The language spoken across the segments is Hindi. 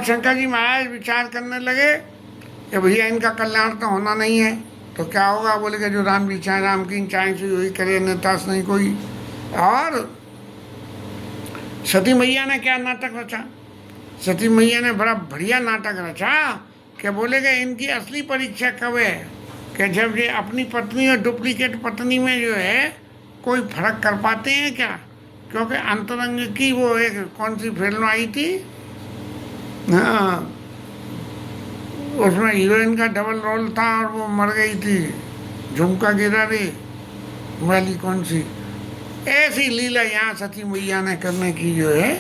शंकर जी महाराज विचार करने लगे कि भैया इनका कल्याण तो होना नहीं है, तो क्या होगा? बोले कि जो राम जी चाहे, राम की चाहे से वही करे, नेतास नहीं कोई। और सती मैया ने क्या नाटक रचा? सती मैया ने बड़ा बढ़िया नाटक रचा कि बोले कि इनकी असली परीक्षा कब है कि जब ये अपनी पत्नी और डुप्लीकेट पत्नी में जो है कोई फर्क कर पाते हैं क्या? क्योंकि अंतरंग की वो एक कौन सी फिल्म आई थी, हाँ, उसमें हीरोइन का डबल रोल था और वो मर गई थी, झुमका गिरा रे वाली कौन सी, ऐसी लीला यहाँ सती मैया ने करने की जो है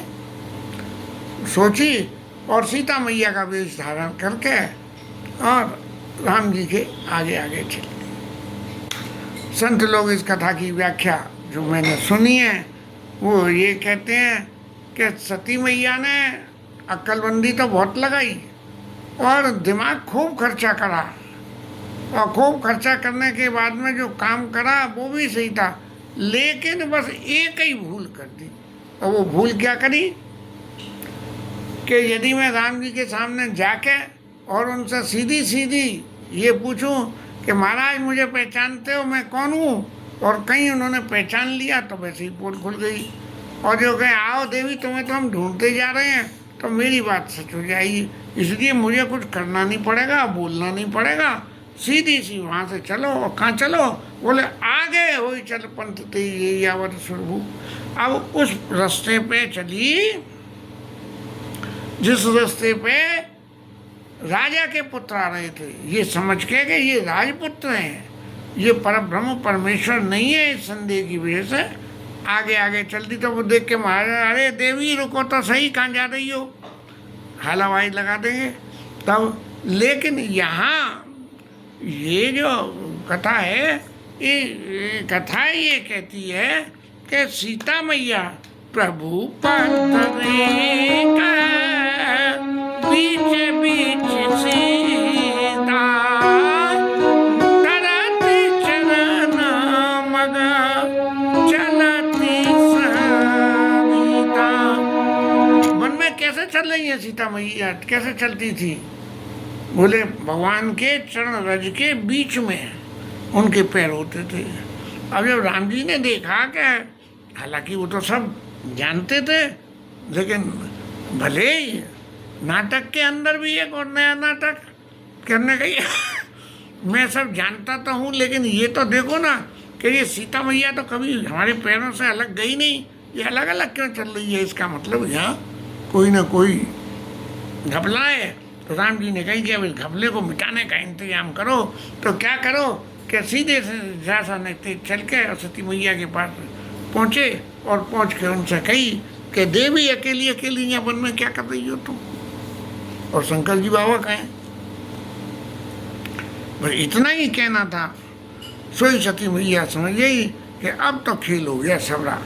सोची और सीता मैया का वेश धारण करके और राम जी के आगे आगे चले। संत लोग इस कथा की व्याख्या जो मैंने सुनी है वो ये कहते हैं कि सती मैया ने अक्लबंदी तो बहुत लगाई और दिमाग खूब खर्चा करा, और खूब खर्चा करने के बाद में जो काम करा वो भी सही था, लेकिन बस एक ही भूल कर दी। और वो भूल क्या करी कि यदि मैं राम जी के सामने जाके और उनसे सीधी सीधी ये पूछूं कि महाराज मुझे पहचानते हो, मैं कौन हूँ, और कहीं उन्होंने पहचान लिया तो वैसे ही पोल खुल गई। और जो कहे आओ देवी तुम्हें तो हम ढूंढते जा रहे हैं, तो मेरी बात सच हो जाएगी। इसलिए मुझे कुछ करना नहीं पड़ेगा, बोलना नहीं पड़ेगा, सीधी सी वहाँ से चलो। और कहाँ चलो? बोले आगे हो चल पंथ ते ये यावत सुरभु। अब उस रास्ते पे चली जिस रास्ते पे राजा के पुत्र आ रहे थे, ये समझ के कि ये राजपुत्र हैं, ये परब्रह्म परमेश्वर नहीं है, इस संदेह की वजह से आगे आगे चलती। तो वो देख के महाराज, अरे देवी रुको तो सही, कहाँ जा रही हो, हालावाई लगा देंगे तब। लेकिन यहाँ ये जो कथा है, ये कथा ये कहती है कि सीता मैया प्रभु पद बीच बीच सीता तरत चरण मग चलती सविता। वन में कैसे चल रही है सीता मैया, कैसे चलती थी? बोले भगवान के चरण रज के बीच में उनके पैर होते थे। अब जब राम जी ने देखा कि हालांकि वो तो सब जानते थे, लेकिन भले ही नाटक के अंदर भी एक और नया नाटक करने गई मैं सब जानता तो हूँ, लेकिन ये तो देखो ना कि ये सीता मैया तो कभी हमारे पैरों से अलग गई नहीं, ये अलग अलग क्यों चल रही है? इसका मतलब यहाँ कोई ना कोई घपला है। तो राम जी ने कही कि अब इस घपले को मिटाने का इंतजाम करो। तो क्या करो कि सीधे से जैसा नहीं चल के और सती मैया के पास पहुँचे और पहुँच के उनसे कही कि देवी अकेली अकेली यहाँ वन में क्या कर रही हो तुम, और शंकर जी बाबा कहें। बस इतना ही कहना था। सोई सती मैया समझ गई कि अब तो खेल हो गया सबरा,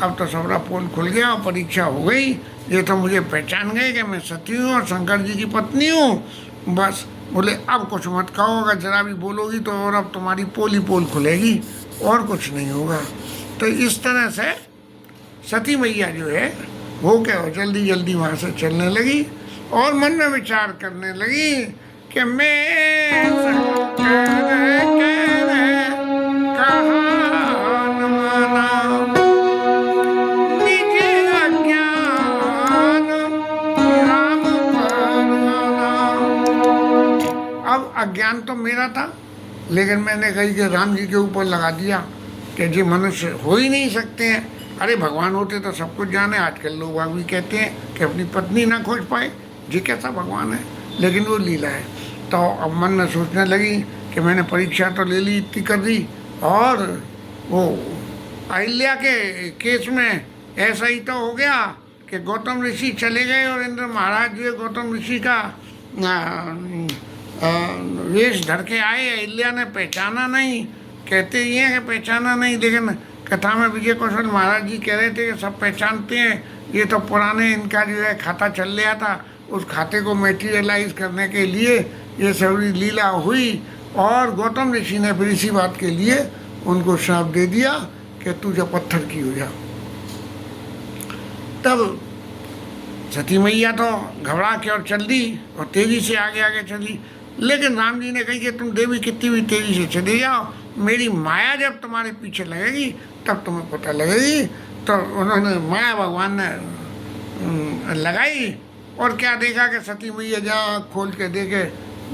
अब तो सबरा पोल खुल गया और परीक्षा हो गई। ये तो मुझे पहचान गए कि मैं सती हूँ और शंकर जी की पत्नी हूँ। बस बोले अब कुछ मत कहो, अगर जरा भी बोलोगी तो और अब तुम्हारी पोल ही पोल खुलेगी, और कुछ नहीं होगा। तो इस तरह से सती मैया जो है वो क्या जल्दी जल्दी वहाँ से चलने लगी और मन में विचार करने लगी कि मैं अब अज्ञान तो मेरा था, लेकिन मैंने कही कि राम जी के ऊपर लगा दिया कि जी मनुष्य हो ही नहीं सकते हैं। अरे भगवान होते तो सब कुछ जाने। आजकल लोग भी कहते हैं कि अपनी पत्नी ना खोज पाए, जी कैसा भगवान है, लेकिन वो लीला है। तो अब मन में सोचने लगी कि मैंने परीक्षा तो ले ली, इतनी कर दी, और वो अहिल्या के केस में ऐसा ही तो हो गया कि गौतम ऋषि चले गए और इंद्र महाराज जो गौतम ऋषि का वेश धर के आए। अहिल्या ने पहचाना नहीं, कहते ये हैं कि पहचाना नहीं, लेकिन कथा में विजय कौशल महाराज जी कह रहे थे कि सब पहचानते हैं, ये तो पुराने इनका जो है खाता चल रहा था, उस खाते को मेटीरियलाइज करने के लिए ये सारी लीला हुई। और गौतम ऋषि ने फिर इसी बात के लिए उनको श्राप दे दिया कि तू जब पत्थर की हो जा। तब सती मैया तो घबरा के और चल दी और तेजी से आगे आगे चली। लेकिन राम जी ने कही कि तुम देवी कितनी भी तेजी से चली जाओ, मेरी माया जब तुम्हारे पीछे लगेगी तब तुम्हें पता लगेगी। तो उन्होंने माया भगवान ने लगाई और क्या देखा कि सती मैया जा खोल के देखे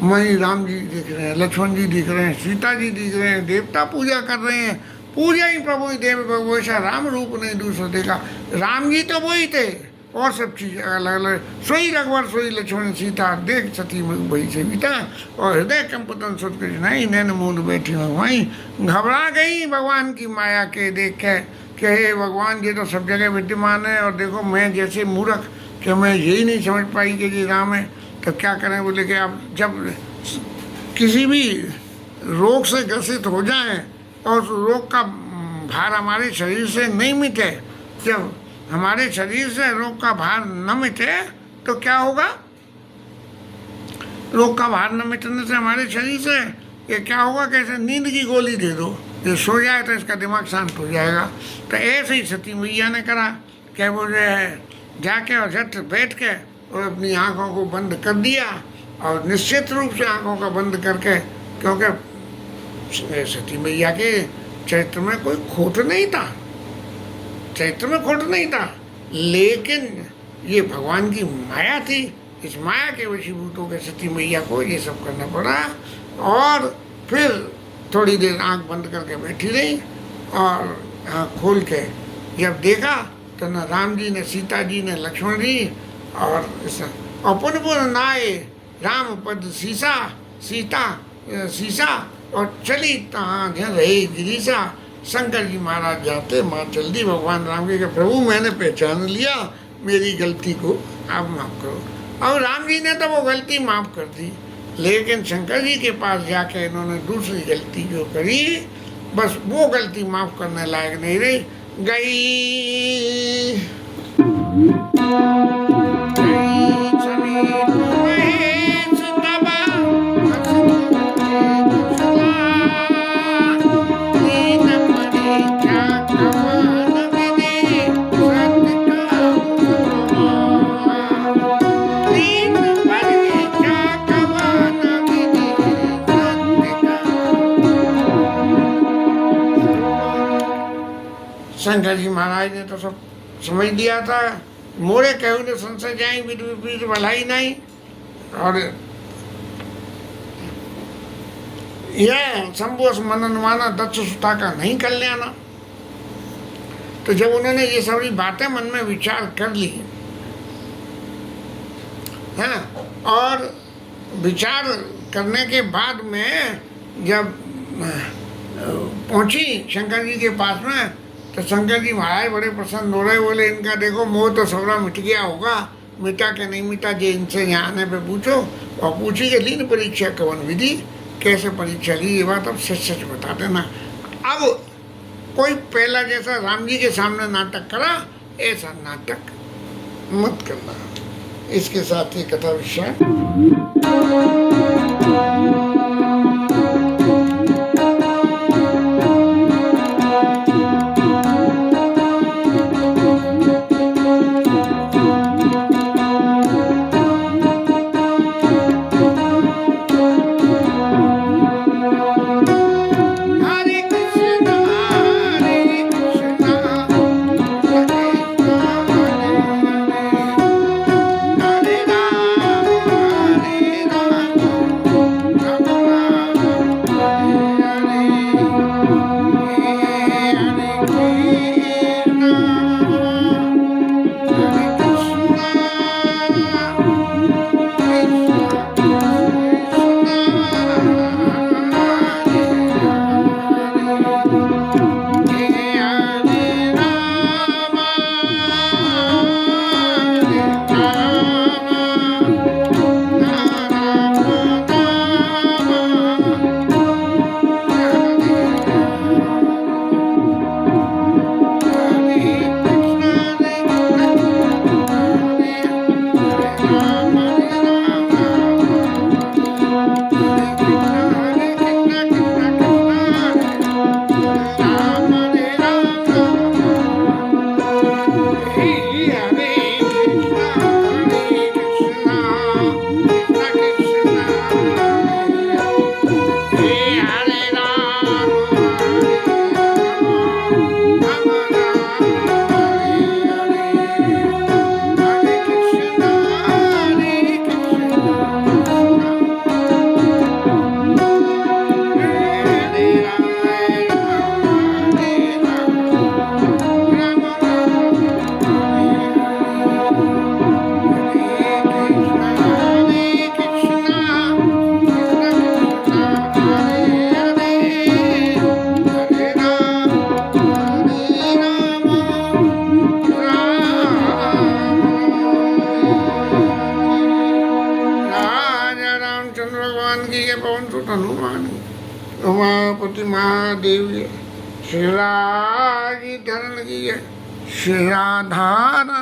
वहीं राम जी दिख रहे हैं, लक्ष्मण जी दिख रहे हैं, सीता जी दिख रहे हैं, देवता पूजा कर रहे हैं। पूजा ही प्रभु ही देव प्रभु ऐसा राम रूप नहीं दूसरा देखा। राम जी तो वही थे और सब चीज़ अलग अलग, सोई रघुवर सोई लक्ष्मण सीता, देख सती वही से बीता और हृदय कंपतन सुत कृष्ण नहीं नैन मूंद बैठी हूँ वहीं। घबरा गई भगवान की माया के देख के कि हे भगवान ये तो सब जगह विद्यमान है और देखो मैं जैसे मूर्ख कि मैं यही नहीं समझ पाई कि ये राम है, तो क्या करें। बोले कि अब जब किसी भी रोग से ग्रसित हो जाए और उस रोग का भार हमारे शरीर से नहीं मिटे, जब हमारे शरीर से रोग का भार न मिटे तो क्या होगा। रोग का भार न मिटने से हमारे शरीर से ये क्या होगा, कैसे नींद की गोली दे दो, ये सो जाए तो इसका दिमाग शांत हो जाएगा। तो ऐसे ही सती मैया ने करा क्या बोले जाके और झट बैठ के और अपनी आँखों को बंद कर दिया और निश्चित रूप से आँखों का बंद करके, क्योंकि सती मैया के चरित्र में कोई खोट नहीं था, चरित्र में खोट नहीं था, लेकिन ये भगवान की माया थी। इस माया के वशीभूत होकर सती मैया को ये सब करना पड़ा और फिर थोड़ी देर आंख बंद करके बैठी रही और आँख खोल के जब देखा तो न राम जी ने सीता जी ने लक्ष्मण जी और पुन पुन नाए राम पद सीसा सीता सीसा और चली तहाँ झन रहे गिरीसा। शंकर जी महाराज जाते माँ चल दी। भगवान राम के प्रभु मैंने पहचान लिया, मेरी गलती को आप माफ़ करो। और राम जी ने तो वो गलती माफ़ कर दी, लेकिन शंकर जी के पास जाके इन्होंने दूसरी गलती जो करी, बस वो गलती माफ़ करने लायक नहीं रही। गई शंकर जी महाराज ने तो सब समझ लिया था। मोरे कहूँ ने संशय जाए विद विपरीत भलाई नहीं, और यह शंभु मनन माना दक्ष सुता का नहीं कल्याण। तो जब उन्होंने ये सारी बातें मन में विचार कर ली है, और विचार करने के बाद में जब पहुंची शंकर जी के पास में, तो शंकर जी महाराज बड़े प्रसन्न हो रहे, बोले इनका देखो मोह तो सबरा मिट गया होगा, मिटा के नहीं मिटा, जे इनसे यहाँ आने पे पूछो। और पूछी कि लीन परीक्षा कवन विधि, कैसे परीक्षा ली, ये बात अब सच सच बता देना। अब कोई पहला जैसा राम जी के सामने नाटक करा, ऐसा नाटक मत करना। इसके साथ ही कथा विषय रामचंद्र भगवान की जय, पवन सुत हनुमान की, उमापति महादेव की, श्री राधरण की जय, श्री राधा